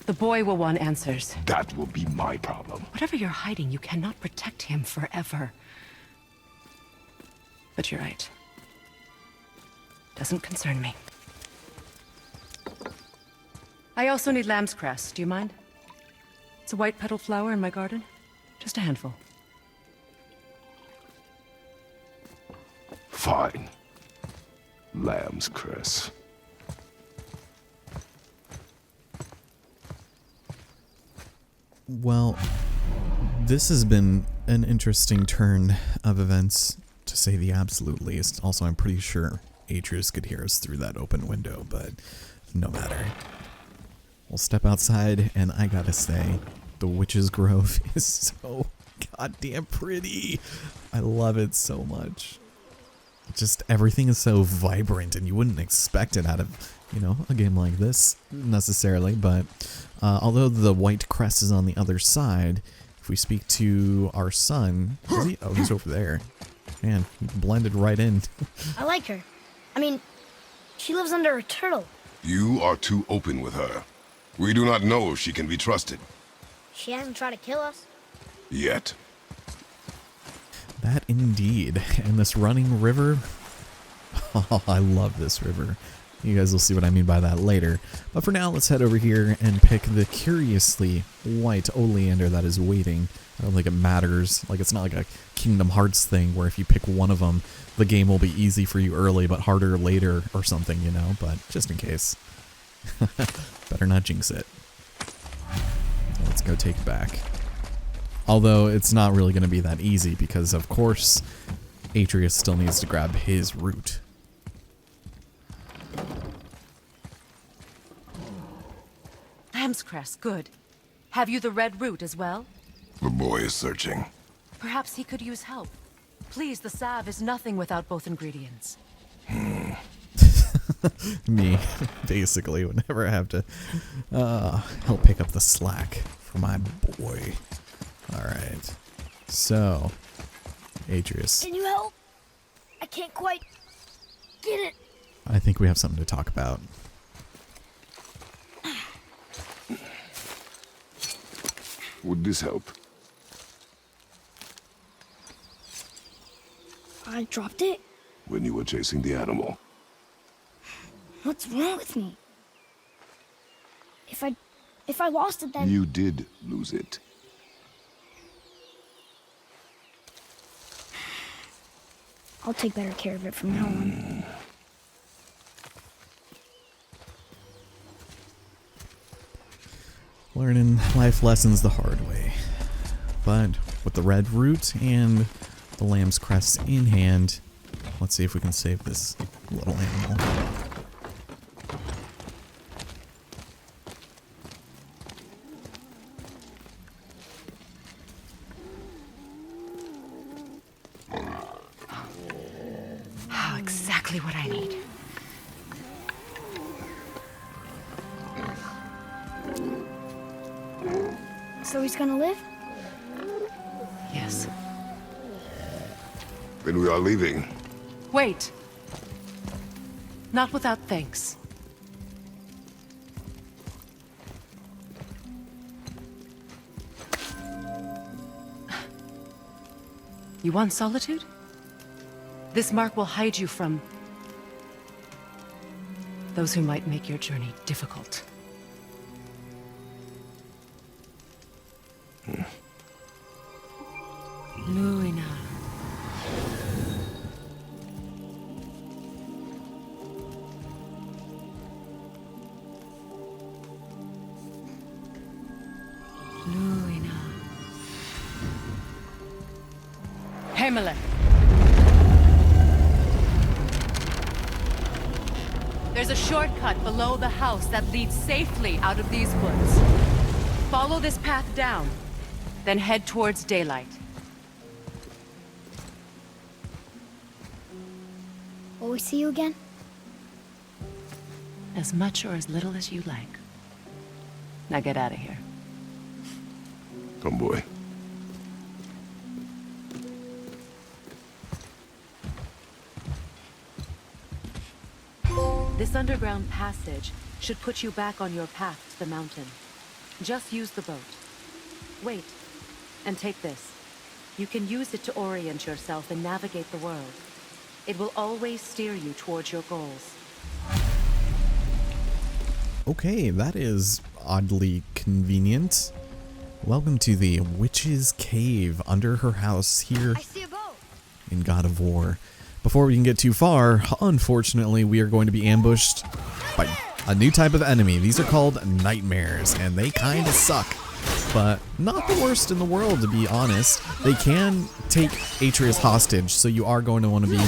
The boy will want answers. That will be my problem. Whatever you're hiding, you cannot protect him forever. But you're right. Doesn't concern me. I also need lamb's cress. Do you mind? It's a white petal flower in my garden. Just a handful. Fine. Lamb's cress. Well, this has been an interesting turn of events, to say the absolute least. Also, I'm pretty sure Atreus could hear us through that open window, but no matter. We'll step outside, and I gotta say, the Witch's Grove is so goddamn pretty. I love it so much. Just everything is so vibrant, and you wouldn't expect it out of, you know, a game like this necessarily, but although the white crest is on the other side, if we speak to our son, is he? Oh, he's over there. Man, he blended right in. I like her. I mean, she lives under a turtle. You are too open with her. We do not know if she can be trusted. She hasn't tried to kill us. Yet. That indeed. And this running river, oh, I love this river. You guys will see what I mean by that later. But for now, let's head over here and pick the curiously white oleander that is waiting. I don't think it matters. Like, it's not like a Kingdom Hearts thing where if you pick one of them, the game will be easy for you early but harder later or something, you know? But just in case. Better not jinx it. Let's go take back. Although it's not really going to be that easy because, of course, Atreus still needs to grab his root. Lamb's cress, good. Have you the red root as well? The boy is searching. Perhaps he could use help. Please, the salve is nothing without both ingredients. Me, basically, whenever I have to help pick up the slack for my boy. Alright, so, Atreus. Can you help? I can't quite get it. I think we have something to talk about. Would this help? I dropped it? When you were chasing the animal. What's wrong with me? If I lost it, then... You did lose it. I'll take better care of it from now on. Learning life lessons the hard way. But with the red root and the lamb's crest in hand, let's see if we can save this little animal. Oh, exactly what I need. So he's gonna live? Yes. Then we are leaving. Wait. Not without thanks. You want solitude? This mark will hide you from those who might make your journey difficult. Luina. Luina. Heimele. There's a shortcut below the house that leads safely out of these woods. Follow this path down, then head towards daylight. Will we see you again? As much or as little as you like. Now get out of here. Come, boy. This underground passage should put you back on your path to the mountain. Just use the boat. Wait, and take this. You can use it to orient yourself and navigate the world. It will always steer you towards your goals. Okay, that is oddly convenient. Welcome to the Witch's Cave under her house here I see a boat. in God of War. Before we can get too far, unfortunately, we are going to be ambushed by a new type of enemy. These are called nightmares, and they kind of suck, but not the worst in the world, to be honest. They can take Atreus hostage, so you are going to want to be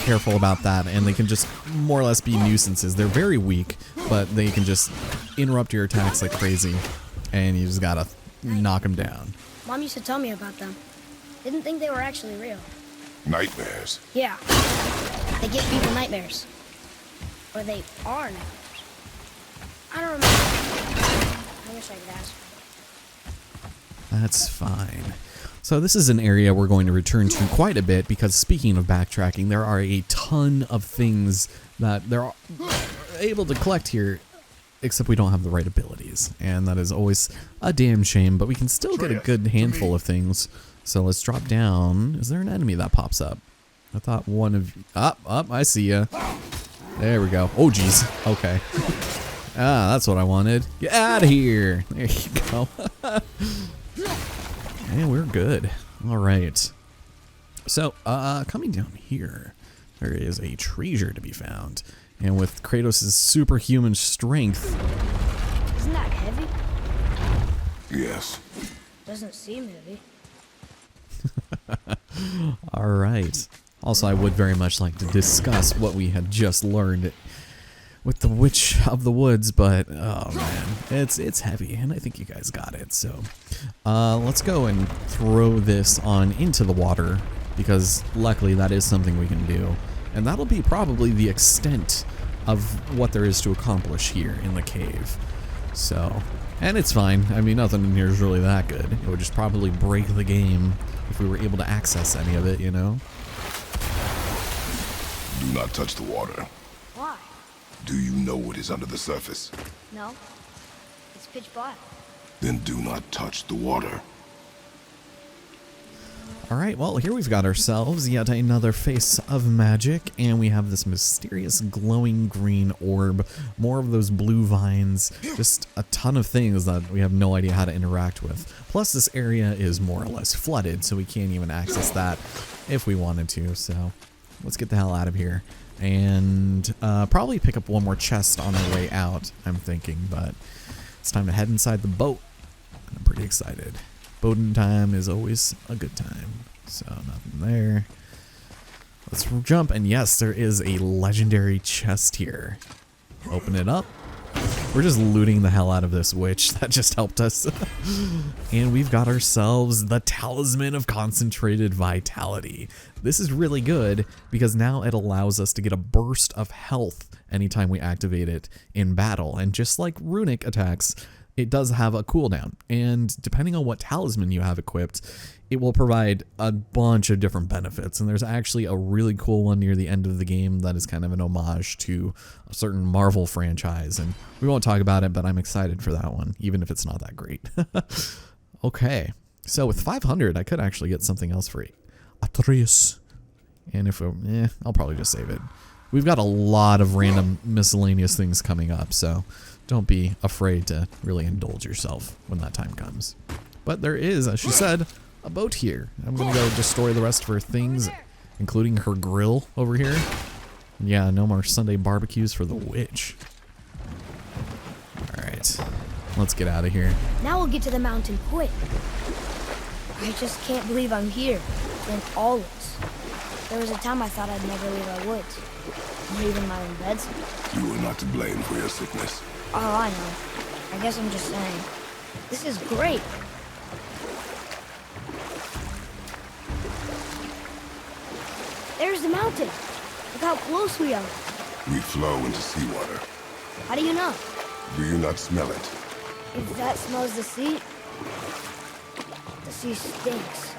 careful about that, and they can just more or less be nuisances. They're very weak, but they can just interrupt your attacks like crazy, and you just gotta knock them down. Mom used to tell me about them. Didn't think they were actually real. Nightmares. Yeah. They give people nightmares. Or they are nightmares. I don't remember. I wish I could ask her. That's fine. So this is an area we're going to return to quite a bit because speaking of backtracking, there are a ton of things that they're able to collect here, except we don't have the right abilities. And that is always a damn shame, but we can still get a good handful of things. So let's drop down. Is there an enemy that pops up? I thought one of... Up, I see ya. There we go. Oh, geez. Okay. Ah, that's what I wanted. Get out of here. There you go. And we're good. All right. So, coming down here, there is a treasure to be found. And with Kratos' superhuman strength... Isn't that heavy? Yes. Doesn't seem heavy. All right. Also, I would very much like to discuss what we had just learned with the Witch of the Woods, but oh man, it's heavy, and I think you guys got it. So, let's go and throw this on into the water because luckily that is something we can do, and that'll be probably the extent of what there is to accomplish here in the cave. So, and it's fine. I mean, nothing in here is really that good. It would just probably break the game if we were able to access any of it, you know? Do not touch the water. Why? Do you know what is under the surface? No. It's pitch black. Then do not touch the water. Alright, well, here we've got ourselves yet another face of magic, and we have this mysterious glowing green orb, more of those blue vines, just a ton of things that we have no idea how to interact with. Plus, this area is more or less flooded, so we can't even access that if we wanted to, so let's get the hell out of here. And probably pick up one more chest on our way out, I'm thinking, but it's time to head inside the boat. I'm pretty excited. Boating time is always a good time. So nothing there. Let's jump, and yes, there is a legendary chest here. Open it up. We're just looting the hell out of this witch. That just helped us. And we've got ourselves the Talisman of Concentrated Vitality. This is really good because now it allows us to get a burst of health anytime we activate it in battle. And just like runic attacks, it does have a cooldown, and depending on what talisman you have equipped, it will provide a bunch of different benefits. And there's actually a really cool one near the end of the game that is kind of an homage to a certain Marvel franchise, and we won't talk about it, but I'm excited for that one, even if it's not that great. Okay, so with 500, I could actually get something else for Atreus, and if I'll probably just save it. We've got a lot of random miscellaneous things coming up, so don't be afraid to really indulge yourself when that time comes. But there is, as she said, a boat here. I'm going to go destroy the rest of her things, including her grill over here. Yeah, no more Sunday barbecues for the witch. Alright, let's get out of here. Now we'll get to the mountain quick. I just can't believe I'm here. In all this. There was a time I thought I'd never leave our woods. Not even my own beds. You are not to blame for your sickness. Oh, I know. I guess I'm just saying. This is great. There's the mountain. Look how close we are. We flow into seawater. How do you know? Do you not smell it? If that smells the sea stinks.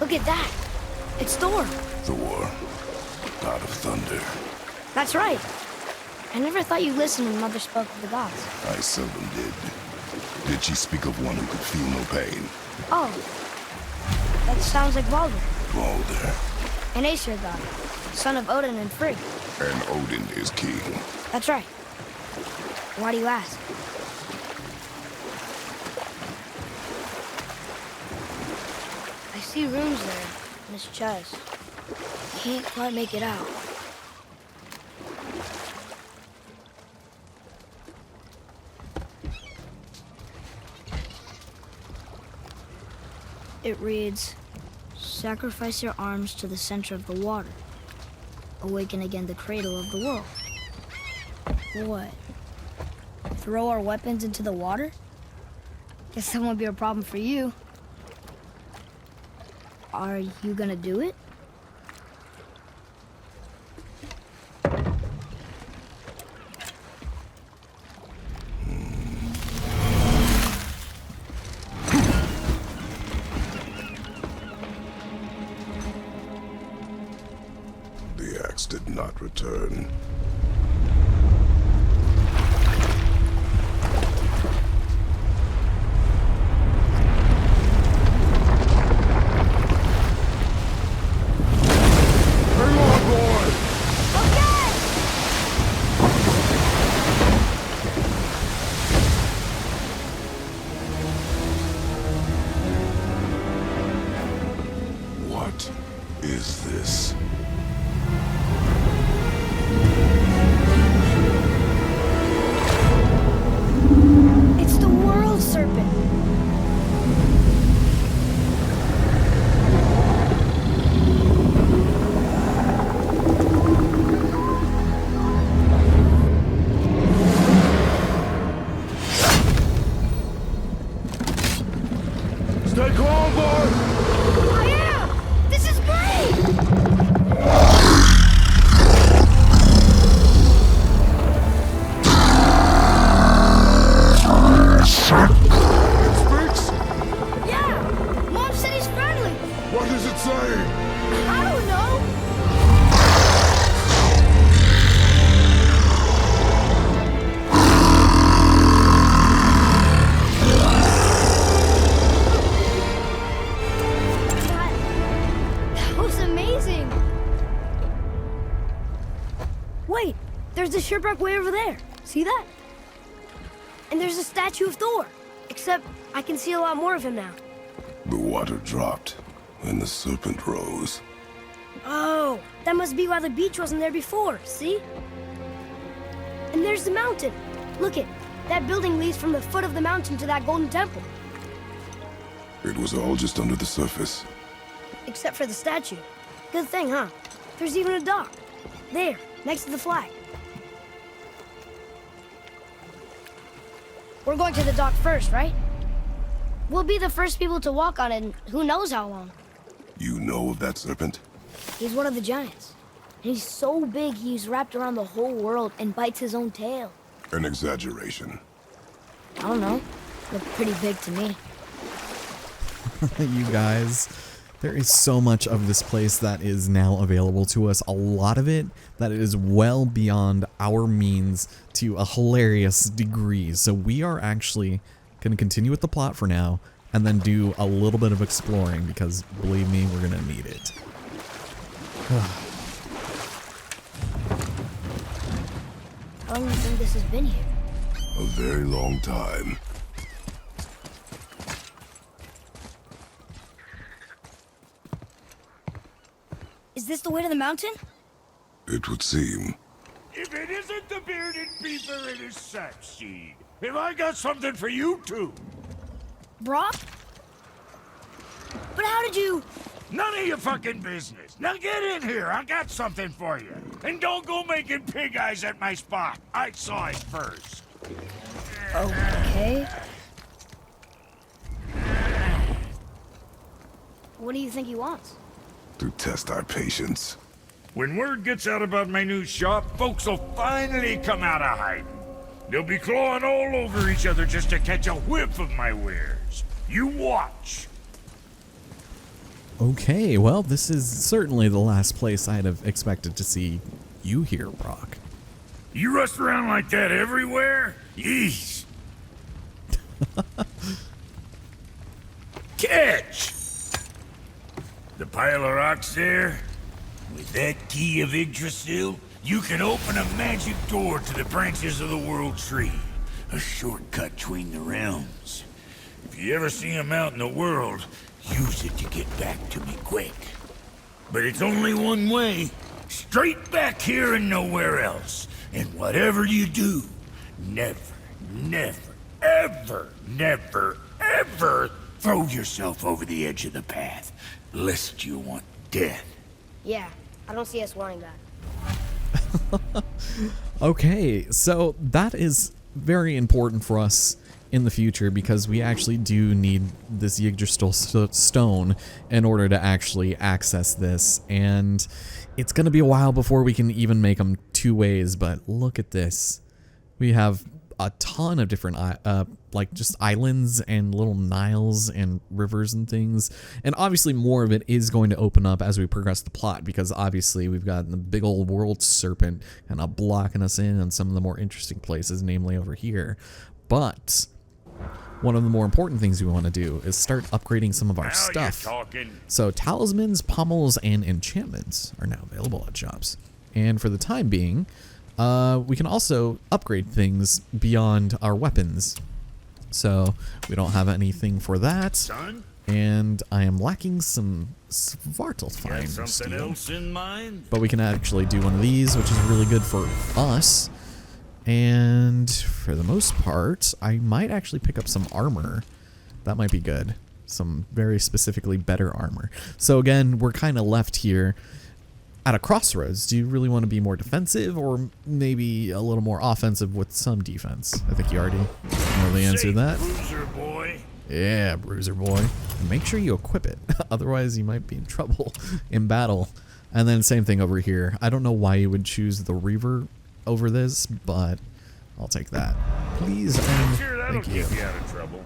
Look at that. It's Thor. Thor, god of thunder. That's right. I never thought you listened when Mother spoke of the gods. I seldom did. Did she speak of one who could feel no pain? Oh, that sounds like Baldur, Baldur. an Aesir god, son of Odin and Frigg. And Odin is king. That's right. Why do you ask? I see runes there in his chest. Can't quite make it out. It reads, sacrifice your arms to the center of the water. Awaken again the cradle of the world. What? Throw our weapons into the water? Guess that won't be a problem for you. Are you gonna do it? The axe did not return. What is this? It's the world serpent. Stay calm, boy! I am! This is great! Speaks? Yeah! Mom said he's friendly! What does it say? I don't know! That was amazing! Wait, there's the shipwreck way over there. See that? And there's a statue of Thor. Except I can see a lot more of him now. The water dropped, and the serpent rose. Oh, that must be why the beach wasn't there before, see? And there's the mountain. Look it, that building leads from the foot of the mountain to that golden temple. It was all just under the surface. Except for the statue. Good thing, huh? There's even a dock. There, next to the flag. We're going to the dock first, right? We'll be the first people to walk on it in who knows how long. You know of that serpent? He's one of the giants. And he's so big he's wrapped around the whole world and bites his own tail. An exaggeration. I don't know. Looked pretty big to me. You guys, there is so much of this place that is now available to us. A lot of it that is well beyond our means to a hilarious degree. So we are actually going to continue with the plot for now and then do a little bit of exploring because, believe me, we're going to need it. How long do you think this has been here? A very long time. Is this the way to the mountain? It would seem. If it isn't the bearded beaver, it is sack seed. Have I got something for you too? Brock? But how did you... None of your fucking business. Now get in here. I got something for you. And don't go making pig eyes at my spot. I saw it first. Okay. What do you think he wants? To test our patience. When word gets out about my new shop, folks will finally come out of hiding. They'll be clawing all over each other just to catch a whiff of my wares. You watch. Okay, well, this is certainly the last place I'd have expected to see you here, Brock? You rust around like that everywhere? Yeesh. Catch! The pile of rocks there? With that key of Yggdrasil, you can open a magic door to the branches of the World Tree. A shortcut between the realms. If you ever see him out in the world, use it to get back to me quick. But it's only one way. Straight back here and nowhere else. And whatever you do, never, ever throw yourself over the edge of the path, lest you want death. Yeah, I don't see us wanting that. Okay, so that is very important for us in the future because we actually do need this Yggdrasil stone in order to actually access this, and it's going to be a while before we can even make them two ways, but look at this. We have a ton of different like just islands and little Niles and rivers and things, and obviously more of it is going to open up as we progress the plot, because obviously we've got the big old world serpent kind of blocking us in on some of the more interesting places, namely over here. But one of the more important things we want to do is start upgrading some of our stuff. So talismans, pommels, and enchantments are now available at shops, and for the time being we can also upgrade things beyond our weapons. So we don't have anything for that. Son? And I am lacking some Svartalfheim Something steel. else in mind? But we can actually do one of these, which is really good for us. And for the most part, I might actually pick up some armor. That might be good. Some very specifically better armor. So again, we're kind of left here at a crossroads. Do you really want to be more defensive or maybe a little more offensive with some defense? I think you already know the answer to that. Bruiser boy. Yeah, Bruiser boy. Make sure you equip it. Otherwise, you might be in trouble in battle. And then same thing over here. I don't know why you would choose the Reaver over this, but I'll take that. Please and Sure, that'll thank you. keep you out of trouble.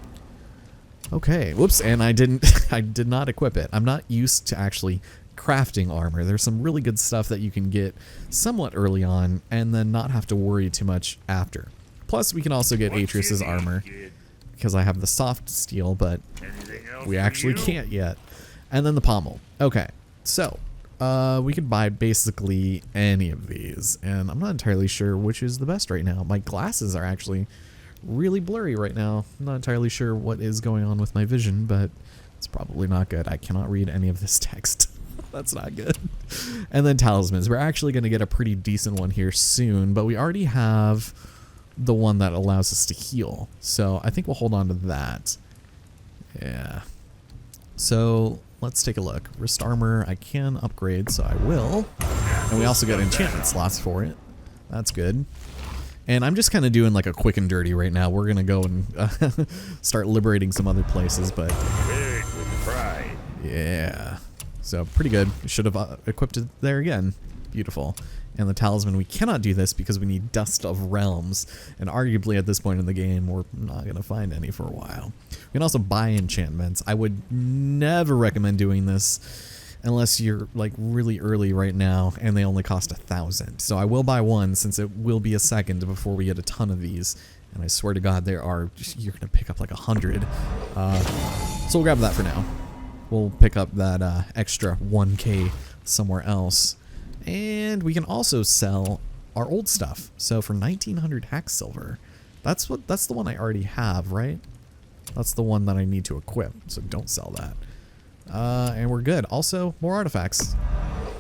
Okay, whoops, and I did not equip it. I'm not used to actually crafting armor. There's some really good stuff that you can get somewhat early on and then not have to worry too much after. Plus, we can also get Atreus's armor because I have the soft steel, but we actually can't yet. And then the pommel. Okay, so we could buy basically any of these, and I'm not entirely sure which is the best right now. My glasses are actually really blurry right now. I'm not entirely sure what is going on with my vision, but it's probably not good. I cannot read any of this text. That's not good. And then talismans. We're actually going to get a pretty decent one here soon, but we already have the one that allows us to heal. So I think we'll hold on to that. Yeah. So let's take a look. Wrist armor I can upgrade, so I will. And we also get enchantment slots for it. That's good. And I'm just kind of doing like a quick and dirty right now. We're going to go and start liberating some other places, but Big with pride. yeah. So pretty good. Should have equipped it there again. Beautiful. And the talisman, we cannot do this because we need Dust of Realms. And arguably at this point in the game, we're not going to find any for a while. We can also buy enchantments. I would never recommend doing this unless you're like really early right now and they only cost 1,000. So I will buy one since it will be a second before we get a ton of these. And I swear to God, you're going to pick up like 100. So we'll grab that for now. We'll pick up that extra 1K somewhere else. And we can also sell our old stuff. So for 1,900 hack silver, that's the one I already have, right? That's the one that I need to equip, so don't sell that. And we're good. Also, more artifacts.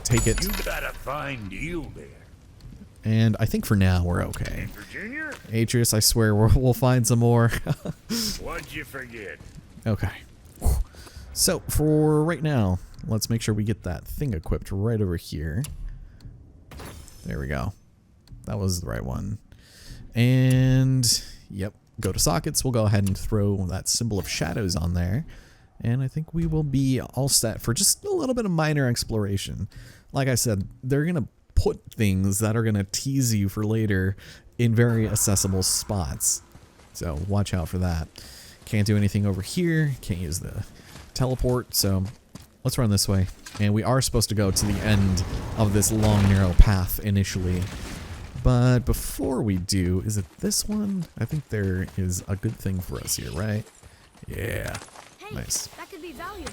Take it. You got a fine deal there. And I think for now we're okay. Virginia? Atreus, I swear we'll find some more. What'd you forget? Okay. So for right now, let's make sure we get that thing equipped right over here. There we go. That was the right one. And yep, go to sockets. We'll go ahead and throw that symbol of shadows on there. And I think we will be all set for just a little bit of minor exploration. Like I said, they're going to put things that are going to tease you for later in very accessible spots. So watch out for that. Can't do anything over here. Can't use the teleport, so let's run this way. And we are supposed to go to the end of this long, narrow path initially. But before we do, is it this one? I think there is a good thing for us here, right? Yeah. Hey, Nice. that could be valuable.